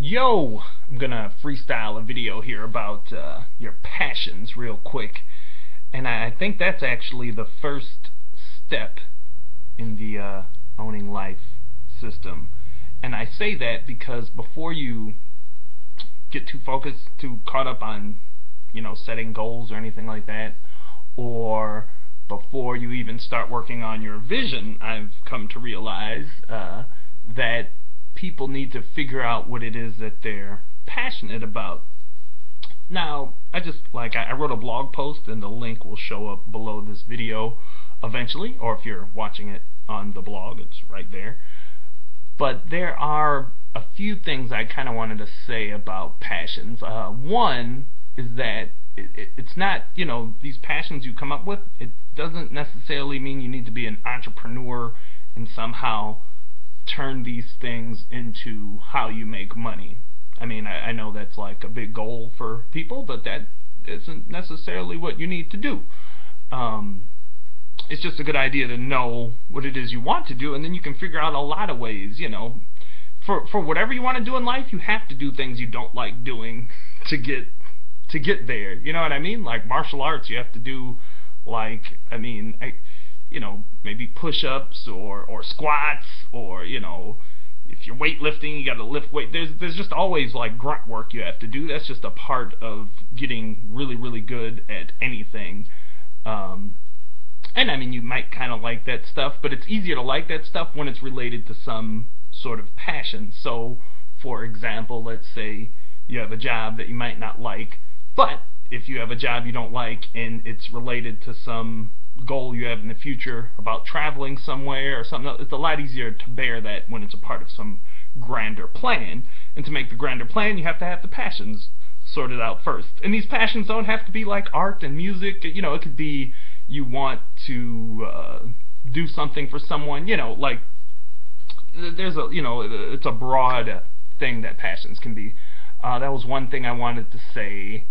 Yo, I'm gonna freestyle a video here about your passions real quick, and I think that's actually the first step in the owning life system. And I say that because before you get too focused, too caught up on, setting goals or anything like that, or before you even start working on your vision, I've come to realize that people need to figure out what it is that they're passionate about. Now, I wrote a blog post, and the link will show up below this video eventually, or if you're watching it on the blog, it's right there. But there are a few things I kind of wanted to say about passions. One is that it's not, these passions you come up with, it doesn't necessarily mean you need to be an entrepreneur and somehow turn these things into how you make money. I mean, I know that's like a big goal for people, but that isn't necessarily what you need to do. It's just a good idea to know what it is you want to do, and then you can figure out a lot of ways, for whatever you want to do in life, you have to do things you don't like doing to get there. You know what I mean? Like martial arts, you have to do maybe push-ups or squats, or if you're weightlifting, you got to lift weight. There's just always like grunt work you have to do. That's just a part of getting really, really good at anything. And I mean, you might kind of like that stuff, but it's easier to like that stuff when it's related to some sort of passion. So, for example, let's say you have a job that you might not like, but if you have a job you don't like and it's related to some goal you have in the future about traveling somewhere or something, it's a lot easier to bear that when it's a part of some grander plan. And to make the grander plan, you have to have the passions sorted out first. And these passions don't have to be like art and music. It could be you want to do something for someone. It's a broad thing that passions can be. That was one thing I wanted to say,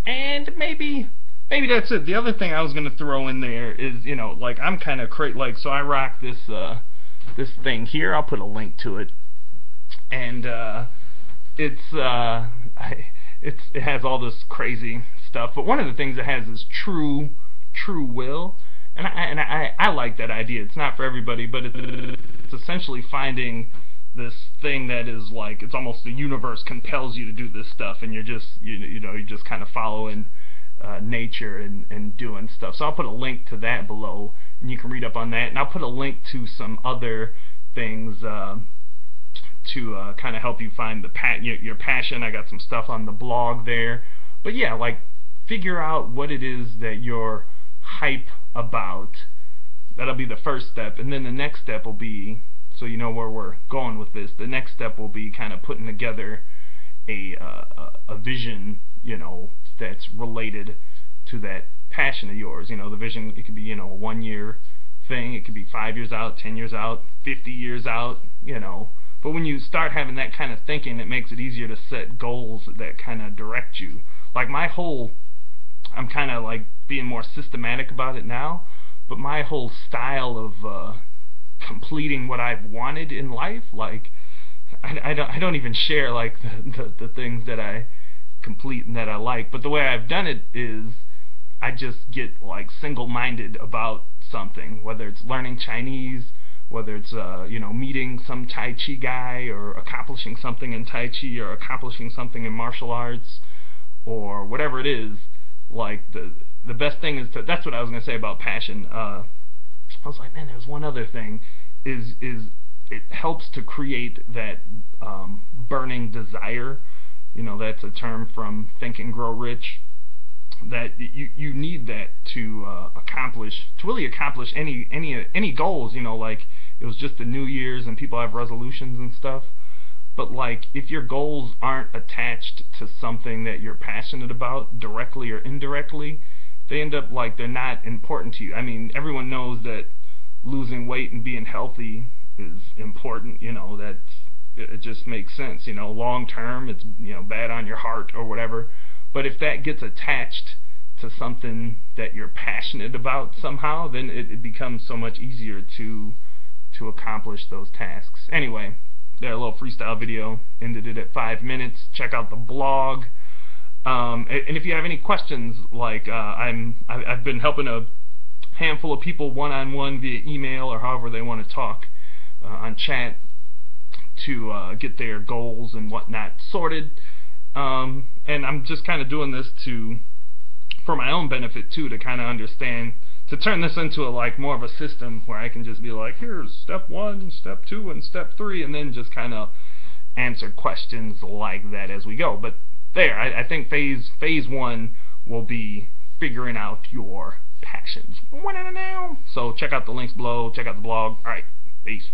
and maybe that's it. The other thing I was gonna throw in there is, I'm kind of so I rock this this thing here. I'll put a link to it, and it has all this crazy stuff. But one of the things it has is true will, and I like that idea. It's not for everybody, but it's essentially finding this thing that is like, it's almost the universe compels you to do this stuff, and you're just kind of following nature and doing stuff. So I'll put a link to that below, and you can read up on that. And I'll put a link to some other things to kind of help you find your passion. I got some stuff on the blog there. But yeah, figure out what it is that you're hype about. That'll be the first step, and then the next step will be, so you know where we're going with this, the next step will be kind of putting together a vision, that's related to that passion of yours. The vision, it could be, a 1 year thing, it could be 5 years out, 10 years out, 50 years out, But when you start having that kind of thinking, it makes it easier to set goals that kind of direct you. I'm kind of being more systematic about it now, but my whole style of completing what I've wanted in life, I don't even share the things that I complete and that I like. But the way I've done it is I just get single-minded about something, whether it's learning Chinese, whether it's meeting some Tai Chi guy, or accomplishing something in Tai Chi, or accomplishing something in martial arts, or whatever it is. The best thing is that's what I was going to say about passion. I was like, man, there's one other thing, is it helps to create that burning desire. That's a term from Think and Grow Rich, that you need that to really accomplish any goals. It was just the New Year's and people have resolutions and stuff. But if your goals aren't attached to something that you're passionate about, directly or indirectly, they end up they're not important to you. I mean, everyone knows that losing weight and being healthy is important. It just makes sense. Long term, it's bad on your heart or whatever. But if that gets attached to something that you're passionate about somehow, then it becomes so much easier to accomplish those tasks. Anyway, Their little freestyle video ended it at 5 minutes. Check out the blog. And if you have any questions, like I've been helping a handful of people one-on-one via email or however they want to talk on chat to get their goals and whatnot sorted. And I'm just kind of doing this for my own benefit too, to kind of understand, to turn this into like more of a system where I can just be like, here's step 1, step 2, and step 3, and then just kind of answer questions like that as we go. But there, I think phase 1 will be figuring out your passions. So check out the links below, check out the blog. Alright, peace.